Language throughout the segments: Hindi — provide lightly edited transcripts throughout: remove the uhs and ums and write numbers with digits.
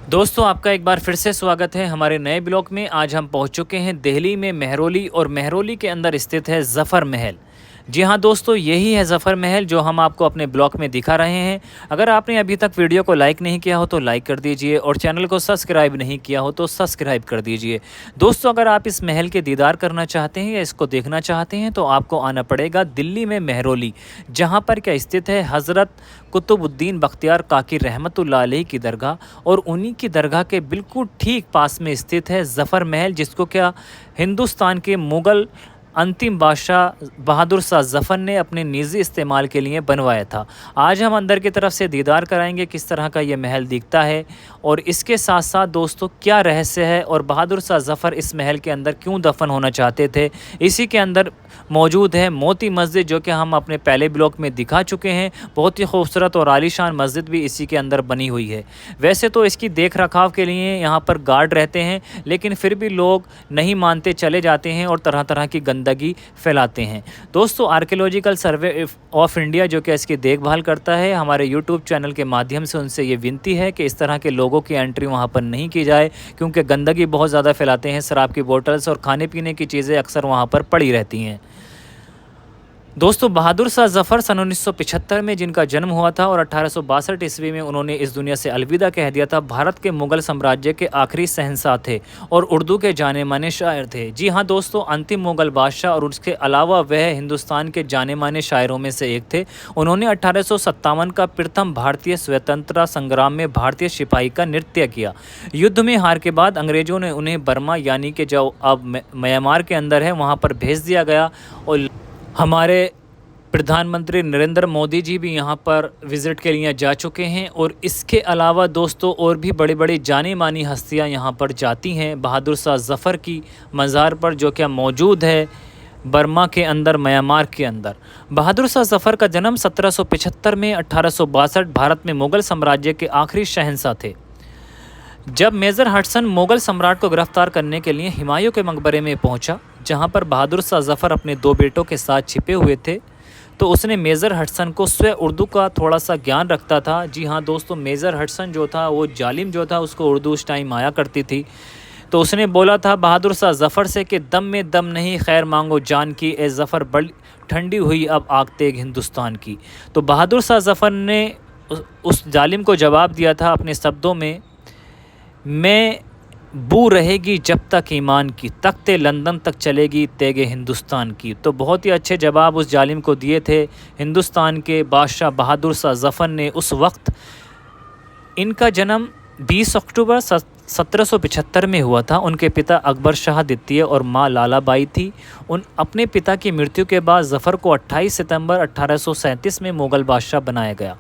दोस्तों आपका एक बार फिर से स्वागत है हमारे नए ब्लॉग में। आज हम पहुंच चुके हैं दिल्ली में मेहरौली और मेहरौली के अंदर स्थित है ज़फ़र महल। जी हाँ दोस्तों, यही है ज़फ़र महल जो हम आपको अपने ब्लॉग में दिखा रहे हैं। अगर आपने अभी तक वीडियो को लाइक नहीं किया हो तो लाइक कर दीजिए और चैनल को सब्सक्राइब नहीं किया हो तो सब्सक्राइब कर दीजिए। दोस्तों अगर आप इस महल के दीदार करना चाहते हैं या इसको देखना चाहते हैं तो आपको आना पड़ेगा दिल्ली में मेहरौली, जहाँ पर क्या स्थित है हज़रत कुतुबुद्दीन बख्तियार काकी रहमतुल्लाह अलैह की दरगाह, और उन्हीं की दरगाह के बिल्कुल ठीक पास में स्थित है ज़फ़र महल, जिसको क्या हिंदुस्तान के मुग़ल अंतिम बादशाह बहादुर शाह ज़फ़र ने अपने निजी इस्तेमाल के लिए बनवाया था। आज हम अंदर की तरफ से दीदार कराएंगे किस तरह का ये महल दिखता है, और इसके साथ साथ दोस्तों क्या रहस्य है और बहादुर शाह ज़फ़र इस महल के अंदर क्यों दफन होना चाहते थे। इसी के अंदर मौजूद है मोती मस्जिद, जो कि हम अपने पहले ब्लॉग में दिखा चुके हैं। बहुत ही खूबसूरत और आलीशान मस्जिद भी इसी के अंदर बनी हुई है। वैसे तो इसकी देख रखाव के लिए यहाँ पर गार्ड रहते हैं, लेकिन फिर भी लोग नहीं मानते, चले जाते हैं और तरह तरह की गंदगी फैलाते हैं। दोस्तों आर्कियोलॉजिकल सर्वे ऑफ इंडिया जो कि इसकी देखभाल करता है, हमारे यूट्यूब चैनल के माध्यम से उनसे ये विनती है कि इस तरह के लोगों की एंट्री वहाँ पर नहीं की जाए, क्योंकि गंदगी बहुत ज़्यादा फैलाते हैं। शराब की बोतल्स और खाने पीने की चीज़ें अक्सर वहाँ पर पड़ी रहती हैं। दोस्तों बहादुर शाह ज़फ़र सन 1975 में जिनका जन्म हुआ था और 1862 ईस्वी में उन्होंने इस दुनिया से अलविदा कह दिया था, भारत के मुग़ल साम्राज्य के आखिरी शहंशाह थे और उर्दू के जाने माने शायर थे। जी हाँ दोस्तों, अंतिम मुग़ल बादशाह और उसके अलावा वह हिंदुस्तान के जाने माने शायरों में से एक थे। उन्होंने 1857 का प्रथम भारतीय स्वतंत्रता संग्राम में भारतीय सिपाही का नृत्य किया। युद्ध में हार के बाद अंग्रेज़ों ने उन्हें बर्मा यानी कि जो अब म्यांमार के अंदर है वहाँ पर भेज दिया गया, और हमारे प्रधानमंत्री नरेंद्र मोदी जी भी यहाँ पर विज़िट के लिए जा चुके हैं। और इसके अलावा दोस्तों और भी बड़ी बड़ी जानी मानी हस्तियाँ यहाँ पर जाती हैं बहादुर शाह ज़फ़र की मज़ार पर, जो क्या मौजूद है बर्मा के अंदर, म्यांमार के अंदर। बहादुर शाह ज़फ़र का जन्म 1775 में 1862 भारत में मुग़ल साम्राज्य के आखिरी शहंशाह थे। जब मेजर हडसन मुग़ल सम्राट को गिरफ्तार करने के लिए हुमायूं के मकबरे में पहुंचा, जहां पर बहादुर शाह ज़फ़र अपने दो बेटों के साथ छिपे हुए थे, तो उसने मेजर हडसन को स्वयं उर्दू का थोड़ा सा ज्ञान रखता था। जी हाँ दोस्तों, मेजर हडसन जो था वो जालिम जो था, उसको उर्दू उस टाइम आया करती थी। तो उसने बोला था बहादुर शाह ज़फ़र से कि दम में दम नहीं, खैर मांगो जान की, ए ज़फ़र बड़ी ठंडी हुई अब आग तेग हिंदुस्तान की। तो बहादुर शाह ज़फ़र ने उस जालिम को जवाब दिया था अपने शब्दों में, मैं बू रहेगी जब तक ईमान की, तख्ते लंदन तक चलेगी तेगे हिंदुस्तान की। तो बहुत ही अच्छे जवाब उस जालिम को दिए थे हिंदुस्तान के बादशाह बहादुर शाह ज़फ़र ने उस वक्त। इनका जन्म 20 अक्टूबर 1775 में हुआ था। उनके पिता अकबर शाह द्वितीय और माँ लाला बाई थी। अपने पिता की मृत्यु के बाद ज़फ़र को 28 सितंबर 1837 में मुग़ल बादशाह बनाया गया।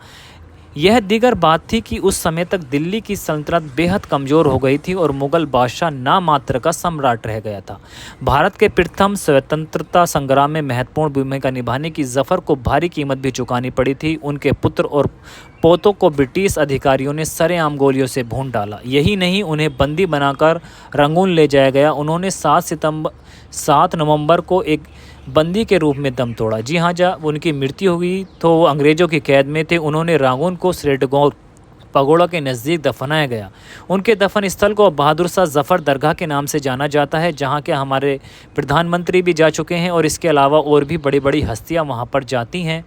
यह दीगर बात थी कि उस समय तक दिल्ली की सल्तनत बेहद कमज़ोर हो गई थी और मुग़ल बादशाह नामात्र का सम्राट रह गया था। भारत के प्रथम स्वतंत्रता संग्राम में महत्वपूर्ण भूमिका निभाने की ज़फ़र को भारी कीमत भी चुकानी पड़ी थी। उनके पुत्र और पोतों को ब्रिटिश अधिकारियों ने सरेआम गोलियों से भून डाला। यही नहीं, उन्हें बंदी बनाकर रंगून ले जाया गया। उन्होंने 7 नवंबर को एक बंदी के रूप में दम तोड़ा। जी हाँ, जब उनकी मृत्यु हुई तो वो अंग्रेज़ों की कैद में थे। उन्होंने रंगून को श्रेडगोर पगोड़ा के नज़दीक दफनाया गया। उनके दफन स्थल को बहादुर शाह ज़फ़र दरगाह के नाम से जाना जाता है, जहाँ के हमारे प्रधानमंत्री भी जा चुके हैं और इसके अलावा और भी बड़ी बड़ी हस्तियाँ वहाँ पर जाती हैं।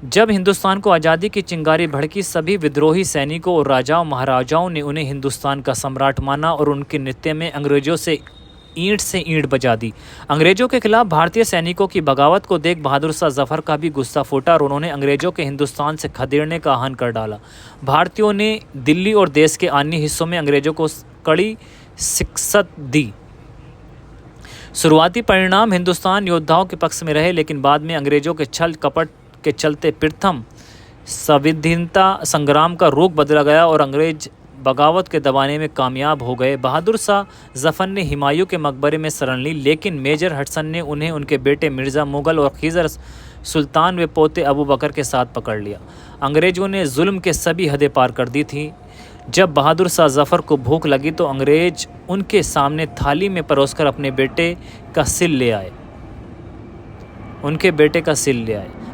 जब हिंदुस्तान को आज़ादी की चिंगारी भड़की, सभी विद्रोही सैनिकों और राजाओं महाराजाओं ने उन्हें हिंदुस्तान का सम्राट माना और उनके नृत्य में अंग्रेज़ों से ईंट बजा दी। अंग्रेज़ों के खिलाफ भारतीय सैनिकों की बगावत को देख बहादुर शाह ज़फ़र का भी गुस्सा फूटा और उन्होंने अंग्रेज़ों के हिंदुस्तान से खदेड़ने का आह्वान कर डाला। भारतीयों ने दिल्ली और देश के अन्य हिस्सों में अंग्रेज़ों को कड़ी शिकस्त दी। शुरुआती परिणाम हिंदुस्तान योद्धाओं के पक्ष में रहे, लेकिन बाद में अंग्रेज़ों के छल कपट के चलते प्रथम संविधानता संग्राम का रुख बदला गया और अंग्रेज बगावत के दबाने में कामयाब हो गए। बहादुर शाह ज़फ़र ने हुमायूं के मकबरे में शरण ली, लेकिन मेजर हडसन ने उन्हें उनके बेटे मिर्ज़ा मुग़ल और खिज़र सुल्तान व पोते अबू बकर के साथ पकड़ लिया। अंग्रेज़ों ने जुल्म के सभी हदें पार कर दी थी। जब बहादुर शाह ज़फ़र को भूख लगी तो अंग्रेज़ उनके सामने थाली में परोसकर अपने बेटे का सिल ले आए।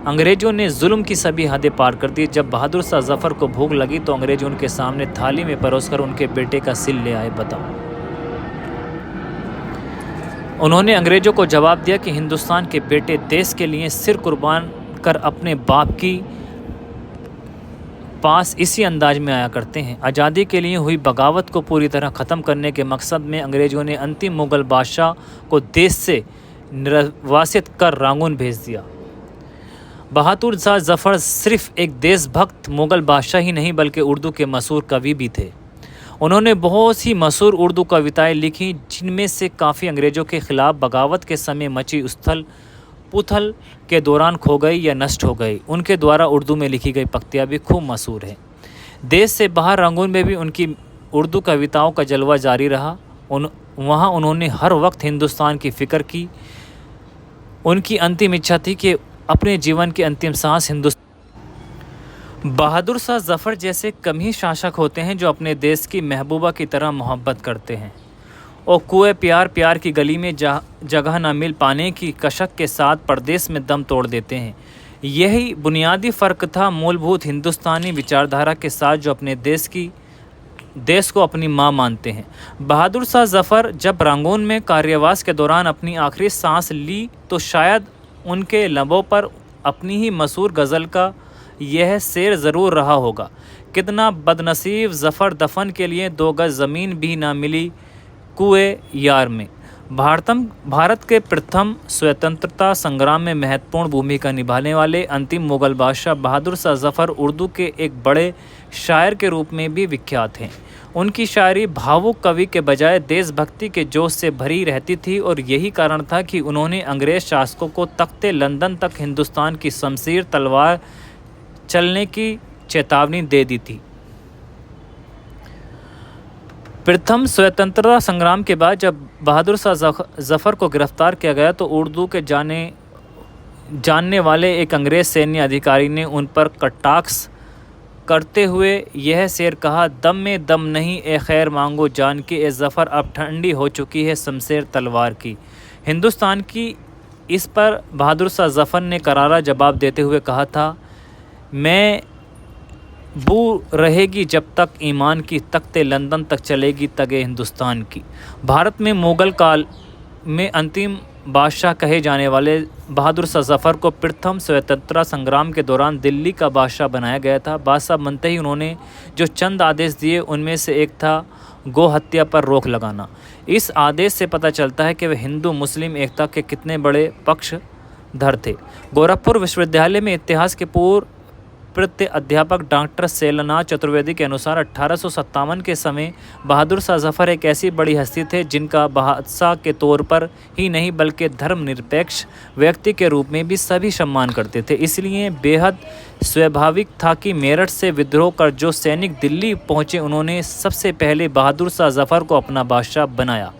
अंग्रेज़ों ने जुल्म की सभी हदें पार कर दी। जब बहादुर शाह जफ़र को भूख लगी तो अंग्रेज उनके सामने थाली में परोसकर उनके बेटे का सिल ले आए। बताओ। उन्होंने अंग्रेज़ों को जवाब दिया कि हिंदुस्तान के बेटे देश के लिए सिर कुर्बान कर अपने बाप की पास इसी अंदाज में आया करते हैं। आज़ादी के लिए हुई बगावत को पूरी तरह ख़त्म करने के मकसद में अंग्रेज़ों ने अंतिम मुग़ल बादशाह को देश से निर्वासित कर रंगून भेज दिया। बहादुर शाह जफ़र सिर्फ एक देशभक्त मुग़ल बादशाह ही नहीं बल्कि उर्दू के मशहूर कवि भी थे। उन्होंने बहुत सी मशहूर उर्दू कविताएं लिखी, जिनमें से काफ़ी अंग्रेज़ों के ख़िलाफ़ बगावत के समय मची उथल पुथल के दौरान खो गई या नष्ट हो गई। उनके द्वारा उर्दू में लिखी गई पंक्तियाँ भी खूब मशहूर हैं। देश से बाहर रंगून में भी उनकी उर्दू कविताओं का जलवा जारी रहा। वहाँ उन्होंने हर वक्त हिंदुस्तान की फ़िक्र की। उनकी अंतिम इच्छा थी कि अपने जीवन की अंतिम सांस हिंदुस्तान। बहादुर शाह जफ़र जैसे कम ही शासक होते हैं जो अपने देश की महबूबा की तरह मोहब्बत करते हैं और कुएं प्यार की गली में जगह न मिल पाने की कशक के साथ परदेश में दम तोड़ देते हैं। यही बुनियादी फ़र्क था मूलभूत हिंदुस्तानी विचारधारा के साथ, जो अपने देश को अपनी माँ मानते हैं। बहादुर शाह जफ़र जब रंगून में कार्यवास के दौरान अपनी आखिरी सांस ली तो शायद उनके लबों पर अपनी ही मशहूर गज़ल का यह शेर ज़रूर रहा होगा, कितना बदनसीब जफ़र दफन के लिए 2 गज ज़मीन भी ना मिली कुएं यार में। भारत के प्रथम स्वतंत्रता संग्राम में महत्वपूर्ण भूमिका निभाने वाले अंतिम मुग़ल बादशाह बहादुर शाह जफ़र उर्दू के एक बड़े शायर के रूप में भी विख्यात हैं। उनकी शायरी भावुक कवि के बजाय देशभक्ति के जोश से भरी रहती थी और यही कारण था कि उन्होंने अंग्रेज़ शासकों को तख्ते लंदन तक हिंदुस्तान की शमशीर तलवार चलने की चेतावनी दे दी थी। प्रथम स्वतंत्रता संग्राम के बाद जब बहादुर शाह जफ़र को गिरफ्तार किया गया तो उर्दू के जानने वाले एक अंग्रेज़ सैन्य अधिकारी ने उन पर कटाक्ष करते हुए यह शेर कहा, दम में दम नहीं ए खैर मांगो जान की, ए जफ़र अब ठंडी हो चुकी है शमशीर तलवार की। हिंदुस्तान की इस पर बहादुर शाह जफ़र ने करारा जवाब देते हुए कहा था, मैं बू रहेगी जब तक ईमान की, तख्ते लंदन तक चलेगी तगे हिंदुस्तान की। भारत में मुग़ल काल में अंतिम बादशाह कहे जाने वाले बहादुर शाह जफ़र को प्रथम स्वतंत्रता संग्राम के दौरान दिल्ली का बादशाह बनाया गया था। बादशाह बनते ही उन्होंने जो चंद आदेश दिए उनमें से एक था गौ हत्या पर रोक लगाना। इस आदेश से पता चलता है कि वे हिंदू मुस्लिम एकता के कितने बड़े पक्षधर थे। गोरखपुर विश्वविद्यालय में इतिहास के पूर्व अध्यापक डॉक्टर शैलनाथ चतुर्वेदी के अनुसार 1857 के समय बहादुर शाह जफ़र एक ऐसी बड़ी हस्ती थे जिनका बादशाह के तौर पर ही नहीं बल्कि धर्मनिरपेक्ष व्यक्ति के रूप में भी सभी सम्मान करते थे। इसलिए बेहद स्वाभाविक था कि मेरठ से विद्रोह कर जो सैनिक दिल्ली पहुंचे उन्होंने सबसे पहले बहादुर शाह जफ़र को अपना बादशाह बनाया।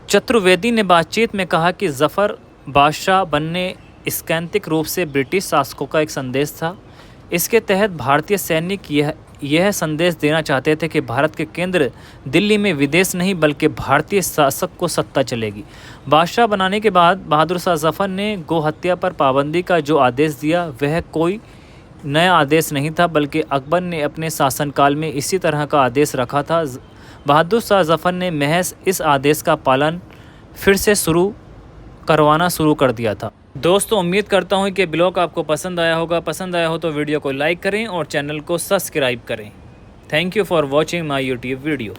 चतुर्वेदी ने बातचीत में कहा कि जफ़र बादशाह बनने स्कैंतिक रूप से ब्रिटिश शासकों का एक संदेश था। इसके तहत भारतीय सैनिक यह संदेश देना चाहते थे कि भारत के केंद्र दिल्ली में विदेश नहीं बल्कि भारतीय शासक को सत्ता चलेगी। बादशाह बनाने के बाद बहादुर शाह जफ़र ने गौ हत्या पर पाबंदी का जो आदेश दिया वह कोई नया आदेश नहीं था बल्कि अकबर ने अपने शासनकाल में इसी तरह का आदेश रखा था। बहादुर शाह जफ़र ने महज इस आदेश का पालन फिर से करवाना शुरू कर दिया था। दोस्तों, उम्मीद करता हूँ कि ब्लॉग आपको पसंद आया होगा। पसंद आया हो तो वीडियो को लाइक करें और चैनल को सब्सक्राइब करें। Thank you for watching my YouTube video.